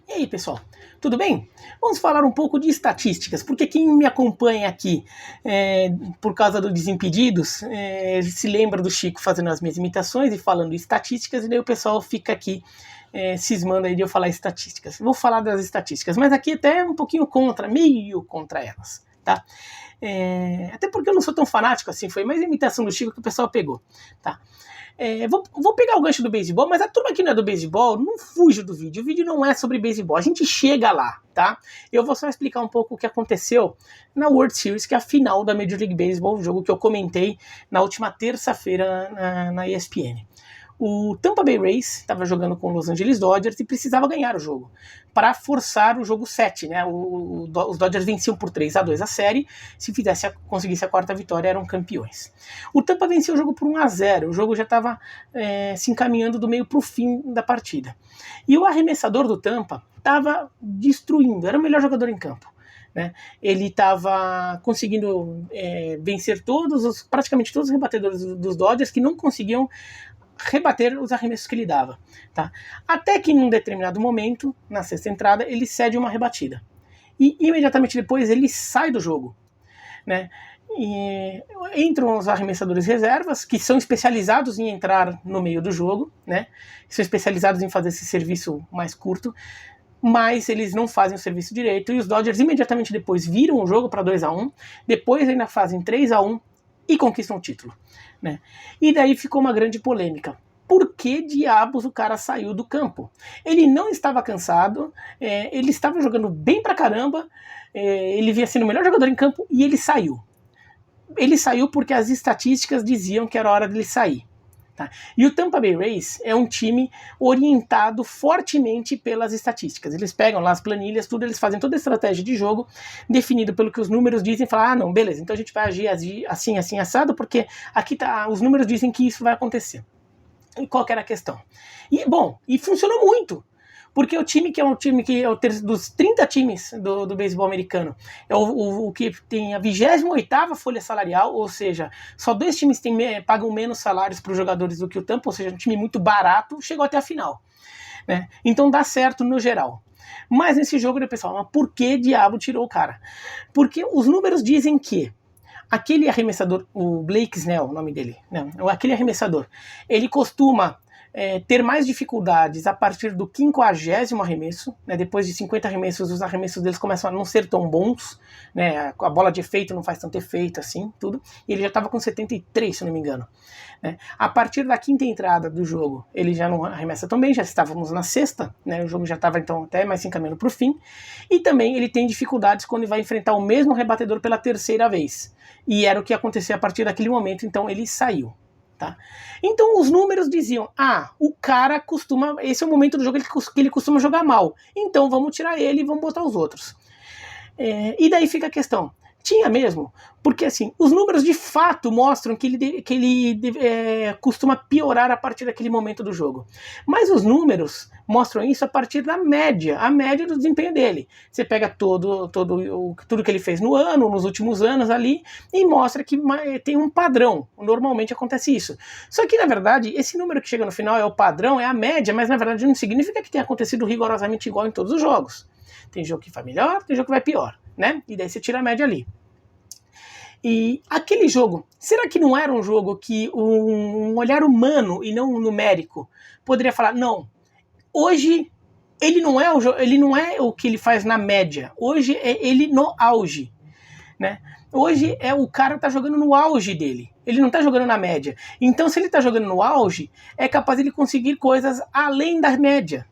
E aí, pessoal, tudo bem? Vamos falar um pouco de estatísticas, porque quem me acompanha aqui por causa do Desimpedidos se lembra do Chico fazendo as minhas imitações e falando estatísticas, e daí o pessoal fica aqui cismando aí de eu falar estatísticas. Vou falar das estatísticas, mas aqui até um pouquinho meio contra elas, tá? Até porque eu não sou tão fanático assim, foi mais a imitação do Chico que o pessoal pegou, tá? Vou pegar o gancho do beisebol, mas a turma que não é do beisebol, não fuja do vídeo. O vídeo não é sobre beisebol, a gente chega lá, tá? Eu vou só explicar um pouco o que aconteceu na World Series, que é a final da Major League Baseball, o jogo que eu comentei na última terça-feira na ESPN. O Tampa Bay Rays estava jogando com os Los Angeles Dodgers e precisava ganhar o jogo para forçar o jogo 7, né? Os Dodgers venciam por 3-2 a série, se conseguisse a quarta vitória eram campeões. O Tampa venceu o jogo por 1-0, o jogo já estava se encaminhando do meio para o fim da partida. E o arremessador do Tampa estava destruindo, era o melhor jogador em campo. Né? Ele estava conseguindo vencer praticamente todos os rebatedores dos Dodgers que não conseguiam rebater os arremessos que ele dava, tá? Até que num determinado momento, na sexta entrada, ele cede uma rebatida. E imediatamente depois ele sai do jogo, né? E entram os arremessadores reservas, que são especializados em entrar no meio do jogo, né? São especializados em fazer esse serviço mais curto, mas eles não fazem o serviço direito, e os Dodgers imediatamente depois viram o jogo para 2-1, depois ainda fazem 3-1 e conquistam o título. Né? E daí ficou uma grande polêmica. Por que diabos o cara saiu do campo? Ele não estava cansado, ele estava jogando bem pra caramba, ele vinha sendo o melhor jogador em campo e ele saiu. Ele saiu porque as estatísticas diziam que era hora dele sair. Tá? E o Tampa Bay Rays é um time orientado fortemente pelas estatísticas. Eles pegam lá as planilhas, tudo, eles fazem toda a estratégia de jogo definido pelo que os números dizem, falam, não, beleza, então a gente vai agir assim, assim, assado, porque aqui tá, os números dizem que isso vai acontecer. E qual que era a questão? E funcionou muito. Porque o time que é dos 30 times do beisebol americano, é o que tem a 28ª folha salarial, ou seja, só 2 times pagam menos salários para os jogadores do que o Tampa, ou seja, um time muito barato, chegou até a final. Né? Então dá certo no geral. Mas nesse jogo, né, pessoal, mas por que diabo tirou o cara? Porque os números dizem que aquele arremessador, o Blake Snell, o nome dele, né, aquele arremessador, ele costuma ter mais dificuldades a partir do 50º arremesso, né? Depois de 50 arremessos, os arremessos deles começam a não ser tão bons, né? A bola de efeito não faz tanto efeito assim, tudo, e ele já estava com 73, se não me engano. Né? A partir da 5ª entrada do jogo, ele já não arremessa tão bem, já estávamos na 6ª, né? O jogo já estava então até mais se encaminhando para o fim, e também ele tem dificuldades quando ele vai enfrentar o mesmo rebatedor pela 3ª vez, e era o que aconteceu a partir daquele momento, então ele saiu. Tá? Então os números diziam, o cara costuma, esse é o momento do jogo que ele costuma jogar mal, então vamos tirar ele e vamos botar os outros. E daí fica a questão, tinha mesmo? Porque assim, os números de fato mostram que ele costuma piorar a partir daquele momento do jogo. Mas os números mostram isso a partir da média, a média do desempenho dele. Você pega tudo que ele fez no ano, nos últimos anos ali, e mostra que tem um padrão. Normalmente acontece isso. Só que, na verdade, esse número que chega no final é o padrão, é a média, mas na verdade não significa que tenha acontecido rigorosamente igual em todos os jogos. Tem jogo que vai melhor, tem jogo que vai pior, né? E daí você tira a média ali. E aquele jogo, será que não era um jogo que um olhar humano e não numérico poderia falar, não, hoje ele não é o que ele faz na média, hoje é ele no auge, né? Hoje o cara tá jogando no auge dele, ele não tá jogando na média. Então se ele tá jogando no auge, é capaz de ele conseguir coisas além da média.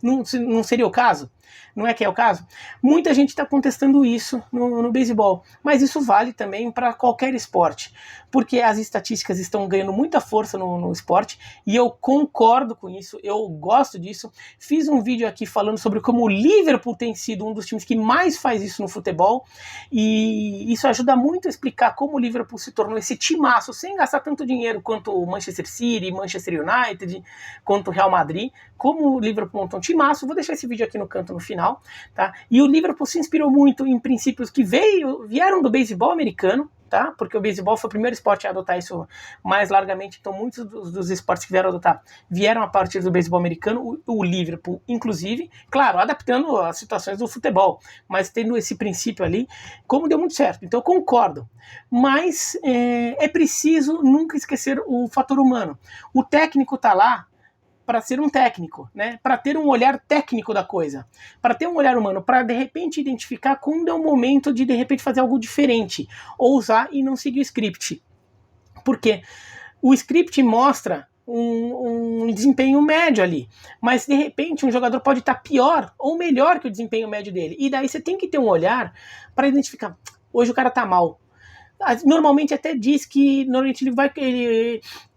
Não seria o caso? Não é que é o caso? Muita gente está contestando isso no beisebol, mas isso vale também para qualquer esporte, porque as estatísticas estão ganhando muita força no esporte, e eu concordo com isso, eu gosto disso. Fiz um vídeo aqui falando sobre como o Liverpool tem sido um dos times que mais faz isso no futebol, e isso ajuda muito a explicar como o Liverpool se tornou esse timaço, sem gastar tanto dinheiro quanto o Manchester City, Manchester United, quanto o Real Madrid, como o Liverpool montou um timaço. Vou deixar esse vídeo aqui no canto no final, tá? E o Liverpool se inspirou muito em princípios que vieram do beisebol americano, tá? Porque o beisebol foi o primeiro esporte a adotar isso mais largamente, então muitos dos esportes que vieram adotar vieram a partir do beisebol americano, o Liverpool inclusive, claro, adaptando as situações do futebol, mas tendo esse princípio ali, como deu muito certo. Então eu concordo, mas é preciso nunca esquecer o fator humano. O técnico tá lá para ser um técnico, né? Para ter um olhar técnico da coisa, para ter um olhar humano, para de repente identificar quando é o momento de repente fazer algo diferente, ousar e não seguir o script. Porque o script mostra um desempenho médio ali, mas de repente um jogador pode estar pior ou melhor que o desempenho médio dele, e daí você tem que ter um olhar para identificar, hoje o cara tá mal. Normalmente até diz que normalmente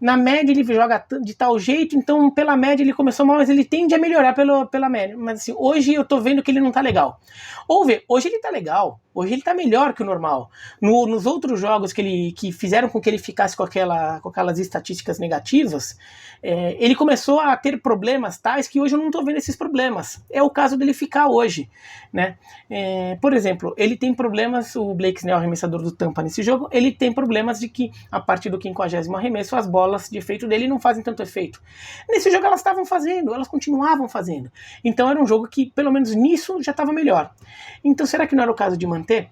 na média ele joga de tal jeito, então pela média ele começou mal, mas ele tende a melhorar pela média. Mas assim, hoje eu tô vendo que ele não tá legal. Ou ver, hoje ele tá legal, hoje ele tá melhor que o normal. Nos outros jogos que fizeram com que ele ficasse com aquelas estatísticas negativas, ele começou a ter problemas tais que hoje eu não tô vendo esses problemas. É o caso dele ficar hoje, né? Por exemplo, ele tem problemas, o Blake Snell, arremessador do Tampa nesse jogo, ele tem problemas de que a partir do 50º arremesso as bolas de efeito dele não fazem tanto efeito. Nesse jogo elas estavam fazendo, elas continuavam fazendo. Então era um jogo que pelo menos nisso já estava melhor. Então será que não era o caso de manter?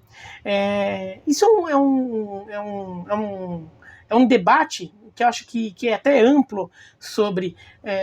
Isso é um debate que eu acho que é até amplo sobre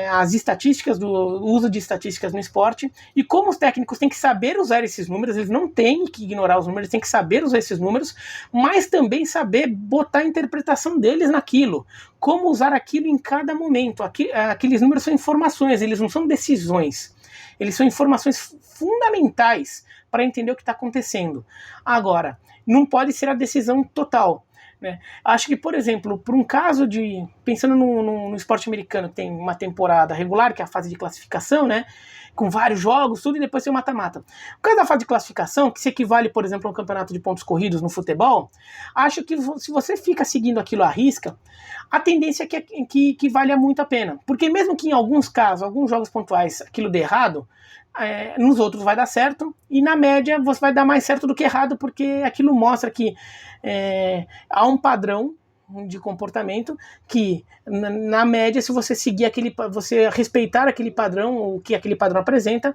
as estatísticas, do uso de estatísticas no esporte, e como os técnicos têm que saber usar esses números, eles não têm que ignorar os números, eles têm que saber usar esses números, mas também saber botar a interpretação deles naquilo, como usar aquilo em cada momento. Aqueles números são informações, eles não são decisões, eles são informações fundamentais para entender o que está acontecendo. Agora, não pode ser a decisão total. Né? Acho que, por exemplo, por um caso de... Pensando no esporte americano, que tem uma temporada regular, que é a fase de classificação, né? Com vários jogos, tudo, e depois tem o mata-mata. O caso da fase de classificação, que se equivale, por exemplo, a um campeonato de pontos corridos no futebol, acho que se você fica seguindo aquilo à risca, a tendência é que valha muito a pena. Porque mesmo que em alguns casos, alguns jogos pontuais, aquilo dê errado, nos outros vai dar certo, e na média você vai dar mais certo do que errado, porque aquilo mostra que há um padrão de comportamento que na média, se você seguir você respeitar aquele padrão, o que aquele padrão apresenta,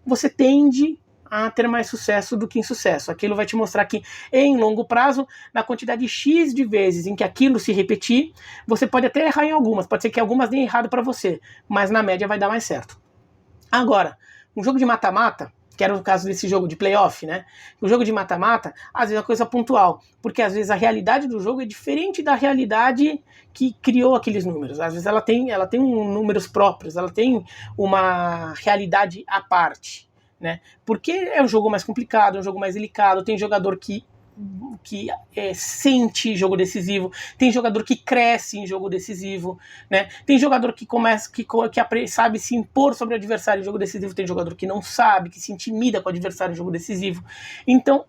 você tende a ter mais sucesso do que insucesso. Aquilo vai te mostrar que em longo prazo, na quantidade X de vezes em que aquilo se repetir, você pode até errar em algumas, pode ser que algumas deem errado para você, mas na média vai dar mais certo. Agora, um jogo de mata-mata, que era o caso desse jogo de playoff, né? O jogo de mata-mata, às vezes é coisa pontual, porque às vezes a realidade do jogo é diferente da realidade que criou aqueles números. Às vezes ela tem números próprios, ela tem uma realidade à parte, né? Porque é um jogo mais complicado, é um jogo mais delicado, tem jogador que sente jogo decisivo, tem jogador que cresce em jogo decisivo, né? Tem jogador que sabe se impor sobre o adversário em jogo decisivo, tem jogador que não sabe, que se intimida com o adversário em jogo decisivo. Então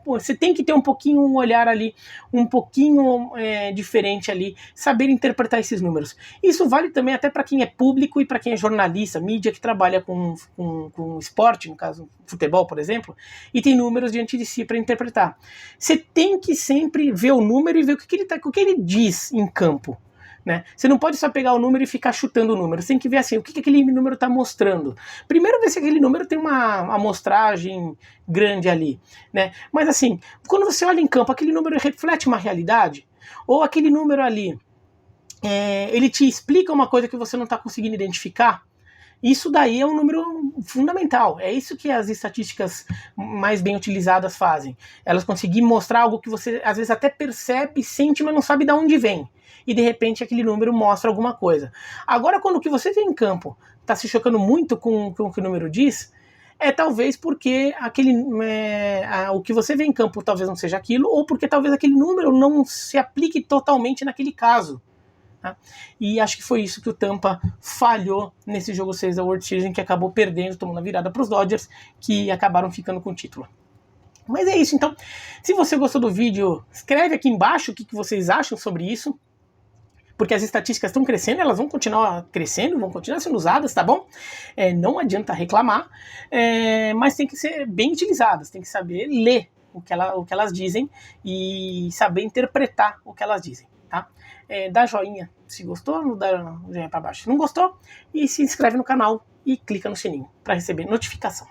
você tem que ter um pouquinho um olhar ali, um pouquinho diferente ali, saber interpretar esses números. Isso vale também até para quem é público e para quem é jornalista, mídia que trabalha com esporte, no caso futebol, por exemplo, e tem números diante de si para interpretar. Você tem que sempre ver o número e ver o que ele diz em campo. Né? Você não pode só pegar o número e ficar chutando o número. Você tem que ver assim, o que aquele número está mostrando. Primeiro ver se aquele número tem uma amostragem grande ali. Né? Mas assim, quando você olha em campo, aquele número reflete uma realidade? Ou aquele número ali, ele te explica uma coisa que você não está conseguindo identificar? Isso daí é um número fundamental. É isso que as estatísticas mais bem utilizadas fazem. Elas conseguem mostrar algo que você às vezes até percebe, sente, mas não sabe de onde vem. E de repente aquele número mostra alguma coisa. Agora, quando o que você vê em campo está se chocando muito com o que o número diz, talvez porque o que você vê em campo talvez não seja aquilo, ou porque talvez aquele número não se aplique totalmente naquele caso. E acho que foi isso que o Tampa falhou nesse jogo 6 da World Series, que acabou perdendo, tomando a virada para os Dodgers, que acabaram ficando com o título. Mas é isso, então, se você gostou do vídeo, escreve aqui embaixo o que vocês acham sobre isso, porque as estatísticas estão crescendo, elas vão continuar crescendo, vão continuar sendo usadas, tá bom? Não adianta reclamar, mas tem que ser bem utilizadas, tem que saber ler o que elas dizem e saber interpretar o que elas dizem, tá? Dá joinha se gostou, não dá joinha para baixo se não gostou, e se inscreve no canal e clica no sininho para receber notificação.